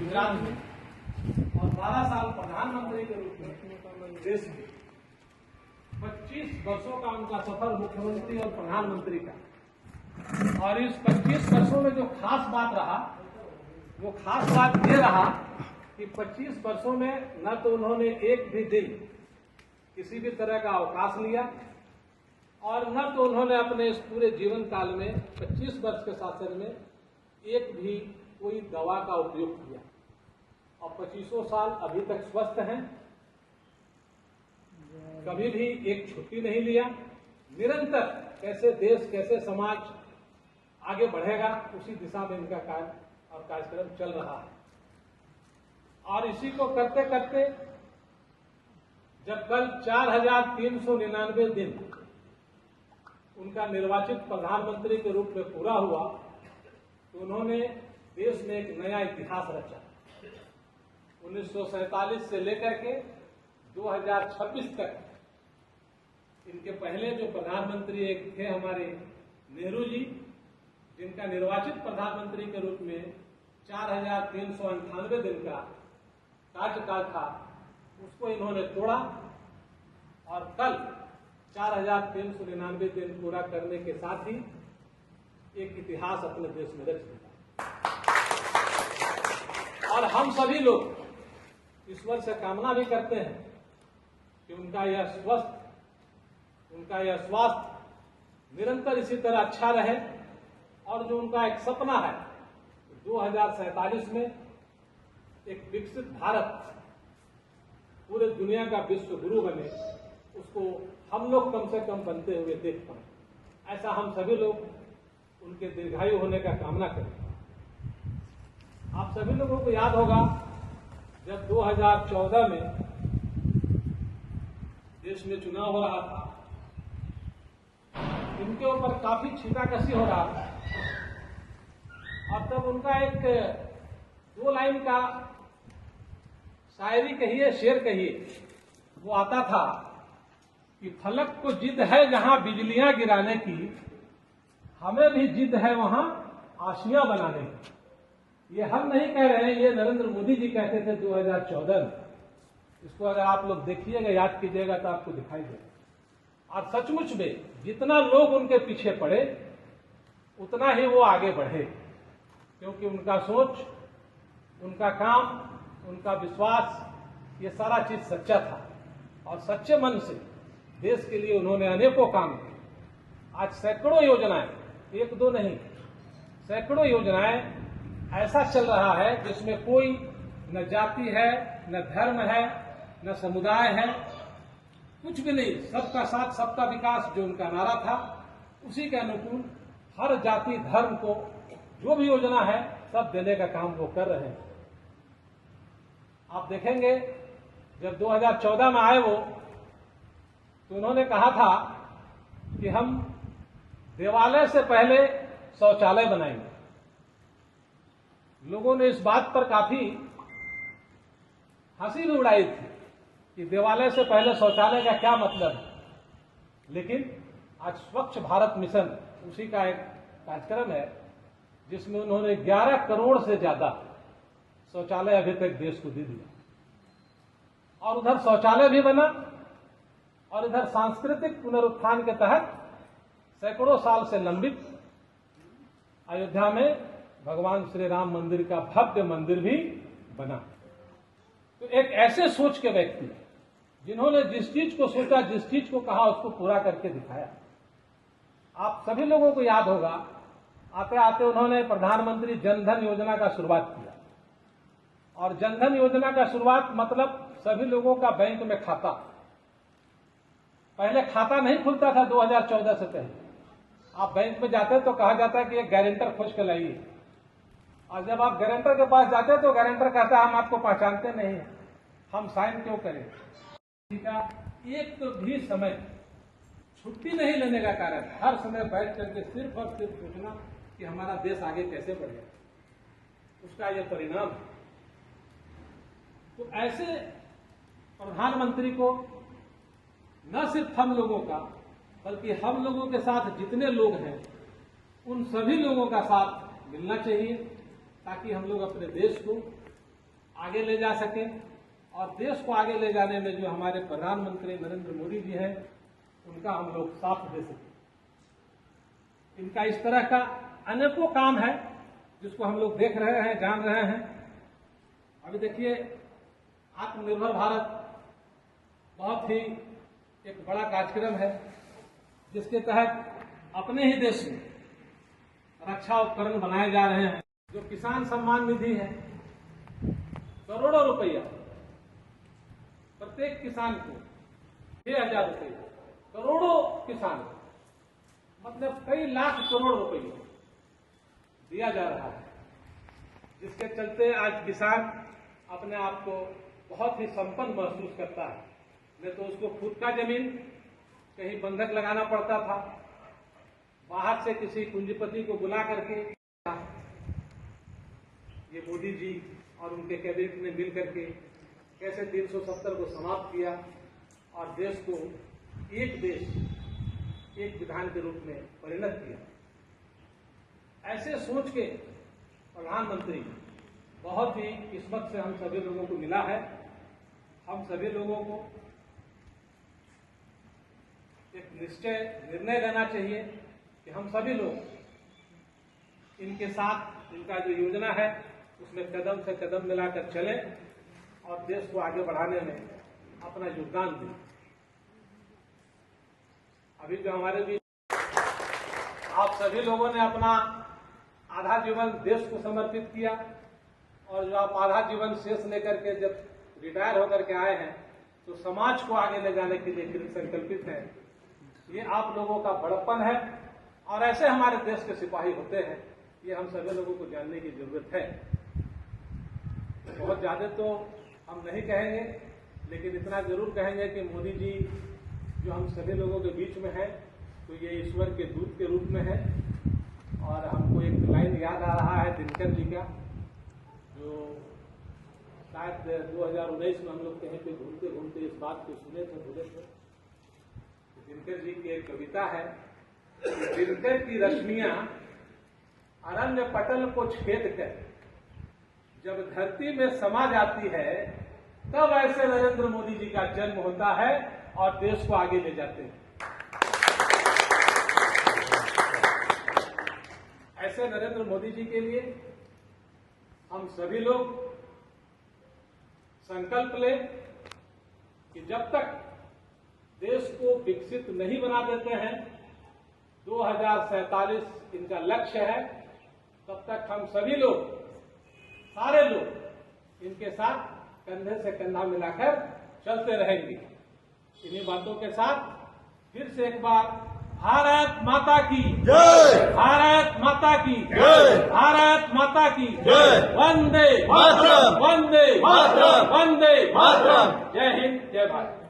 गुजरात में और 12 साल प्रधानमंत्री के रूप में देश में। 25 वर्षों का उनका सफर मुख्यमंत्री और प्रधानमंत्री का। और इस 25 वर्षों में जो खास बात रहा, वो खास बात ये रहा कि 25 वर्षों में न तो उन्होंने एक भी दिन किसी भी तरह का अवकाश लिया और न तो उन्होंने अपने इस पूरे जीवन काल में 25 वर्ष के शासन में एक भी कोई दवा का उपयोग किया। और 25 साल अभी तक स्वस्थ हैं, कभी भी एक छुट्टी नहीं लिया। निरंतर कैसे देश कैसे समाज आगे बढ़ेगा उसी दिशा में इनका कार्य और कार्यक्रम चल रहा है। और इसी को करते करते जब कल 4399 दिन उनका निर्वाचित प्रधानमंत्री के रूप में पूरा हुआ तो उन्होंने देश में एक नया इतिहास रचा। 1947 से लेकर के 2026 तक इनके पहले जो प्रधानमंत्री एक थे हमारे नेहरू जी, जिनका निर्वाचित प्रधानमंत्री के रूप में 4398 दिन का कार्यकाल था, उसको इन्होंने तोड़ा और कल 4399 दिन पूरा करने के साथ ही एक इतिहास अपने देश में रच दिया। और हम सभी लोग ईश्वर से कामना भी करते हैं कि उनका यह स्वास्थ्य निरंतर इसी तरह अच्छा रहे और जो उनका एक सपना है 2047 में एक विकसित भारत पूरे दुनिया का विश्व गुरु बने, उसको हम लोग कम से कम बनते हुए देख पाए। ऐसा हम सभी लोग उनके दीर्घायु होने का कामना करें। आप सभी लोगों को याद होगा जब 2014 में देश में चुनाव हो रहा था, इनके ऊपर काफी छींटाकशी हो रहा था और तब उनका एक 2 लाइन का शायरी कहिए शेर कहिए वो आता था कि फलक को जिद है जहां बिजलियां गिराने की, हमें भी जिद है वहां आशियां बनाने की। ये हम नहीं कह रहे हैं, ये नरेंद्र मोदी जी कहते थे 2014 में। इसको अगर आप लोग देखिएगा, याद कीजिएगा तो आपको दिखाई देगा। और सचमुच में जितना लोग उनके पीछे पड़े उतना ही वो आगे बढ़े, क्योंकि उनका सोच, उनका काम, उनका विश्वास, ये सारा चीज सच्चा था और सच्चे मन से देश के लिए उन्होंने अनेकों काम किए। आज सैकड़ों योजनाएं, एक दो नहीं, सैकड़ों योजनाएं ऐसा चल रहा है जिसमें कोई न जाति है, न धर्म है, न समुदाय है, कुछ भी नहीं। सबका साथ सबका विकास जो उनका नारा था, उसी के अनुकूल हर जाति धर्म को जो भी योजना है सब देने का काम वो कर रहे हैं। आप देखेंगे जब 2014 में आए वो, तो उन्होंने कहा था कि हम देवालय से पहले शौचालय बनाएंगे। लोगों ने इस बात पर काफी हंसी भी उड़ाई थी कि देवालय से पहले शौचालय का क्या मतलब है। लेकिन आज स्वच्छ भारत मिशन उसी का एक कार्यक्रम है जिसमें उन्होंने 11 करोड़ से ज्यादा शौचालय अभी तक देश को दे दिया। और उधर शौचालय भी बना और इधर सांस्कृतिक पुनरुत्थान के तहत सैकड़ों साल से लंबित अयोध्या में भगवान श्री राम मंदिर का भव्य मंदिर भी बना। तो एक ऐसे सोच के व्यक्ति जिन्होंने जिस चीज को सोचा, जिस चीज को कहा, उसको पूरा करके दिखाया। आप सभी लोगों को याद होगा, आते आते उन्होंने प्रधानमंत्री जनधन योजना का शुरुआत किया। और जनधन योजना का शुरुआत मतलब सभी लोगों का बैंक में खाता। पहले खाता नहीं खुलता था 2014 से पहले। आप बैंक में जाते तो कहा जाता है कि एक गारंटर खोज के लाइए, और जब आप गारंटर के पास जाते तो गारंटर कहता है हम आपको पहचानते नहीं, हम साइन क्यों करें। का एक तो भी समय छुट्टी नहीं लेने का कारण हर समय बैठ करके सिर्फ और सिर्फ सोचना कि हमारा देश आगे कैसे बढ़े, उसका यह परिणाम है। तो ऐसे प्रधानमंत्री को न सिर्फ हम लोगों का बल्कि हम लोगों के साथ जितने लोग हैं उन सभी लोगों का साथ मिलना चाहिए, ताकि हम लोग अपने देश को आगे ले जा सके और देश को आगे ले जाने में जो हमारे प्रधानमंत्री नरेंद्र मोदी जी हैं उनका हम लोग साथ दे सके। इनका इस तरह का अनेकों काम है जिसको हम लोग देख रहे हैं, जान रहे हैं। अभी देखिए, आत्मनिर्भर भारत बहुत ही एक बड़ा कार्यक्रम है जिसके तहत अपने ही देश में रक्षा उपकरण बनाए जा रहे हैं। जो किसान सम्मान निधि है, करोड़ों रुपया प्रत्येक किसान को 6,000 रुपये, करोड़ों किसान मतलब कई लाख करोड़ रुपये दिया जा रहा है, जिसके चलते आज किसान अपने आप को बहुत ही संपन्न महसूस करता है। नहीं तो उसको खुद का जमीन कहीं बंधक लगाना पड़ता था, बाहर से किसी पूंजीपति को बुला करके। ये मोदी जी और उनके कैबिनेट ने मिल करके कैसे 370 को समाप्त किया और देश को एक देश एक विधान के रूप में परिणत किया। ऐसे सोच के प्रधानमंत्री बहुत ही किस्मत से हम सभी लोगों को मिला है। हम सभी लोगों को एक निर्णय लेना चाहिए कि हम सभी लोग इनके साथ, इनका जो योजना है उसमें कदम से कदम मिलाकर चलें और देश को आगे बढ़ाने में अपना योगदान दें। अभी जो हमारे भी आप सभी लोगों ने अपना आधा जीवन देश को समर्पित किया और जो आप आधा जीवन शेष लेकर के जब रिटायर होकर के आए हैं तो समाज को आगे ले जाने के लिए दृढ़ संकल्पित है। ये आप लोगों का बड़प्पन है और ऐसे हमारे देश के सिपाही होते हैं, ये हम सभी लोगों को जानने की जरूरत है। बहुत ज्यादा तो हम नहीं कहेंगे, लेकिन इतना जरूर कहेंगे कि मोदी जी जो हम सभी लोगों के बीच में है तो ये ईश्वर के दूत के रूप में है। और हमको एक लाइन याद आ रहा है दिनकर जी का, जो शायद 2019 में हम लोग कहीं पे घूमते घूमते इस बात को सुने थे। दिनकर जी की एक कविता है, दिनकर की रश्मियां अरण्य पटल को छेद कर जब धरती में समा जाती है, तब ऐसे नरेंद्र मोदी जी का जन्म होता है और देश को आगे ले जाते हैं। ऐसे नरेंद्र मोदी जी के लिए हम सभी लोग संकल्प लें कि जब तक देश को विकसित नहीं बना देते हैं, 2047 इनका लक्ष्य है, तब तक हम सभी लोग, सारे लोग इनके साथ कंधे से कंधा मिलाकर चलते रहेंगे। इन्हीं बातों के साथ फिर से एक बार भारत माता की जय, भारत माता की जय, भारत माता की जय, वंदे मातरम, वंदे मातरम, वंदे मातरम। जय हिंद, जय भारत।